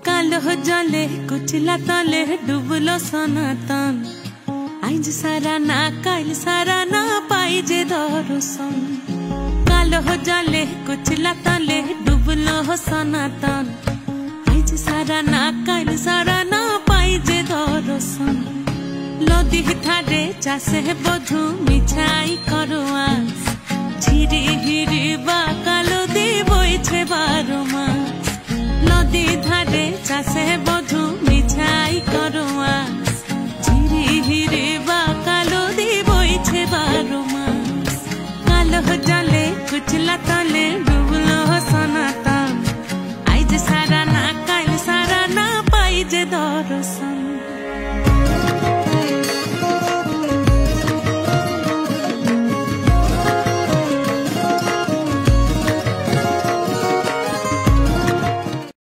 कालो जले कुचला तले डुबलो सनातन आज सारा ना काल सारा ना पाइजे दर्शन कालो जले कुचला तले डुबलो सनातन आज सारा ना काल सारा ना पाइजे दर्शन लदी थारे चासे बधु मिछाई करवा झिरी हिरी बा कालो दी बइछे 12 मास नदी धारे चासे बधु मिछाई करवा झिरी हिरी बा कालो दी बइछे 12 मास कालो जले कुचला तले डुबलो सनातन आज सारा ना काल सारा ना पाइजे दर्शन।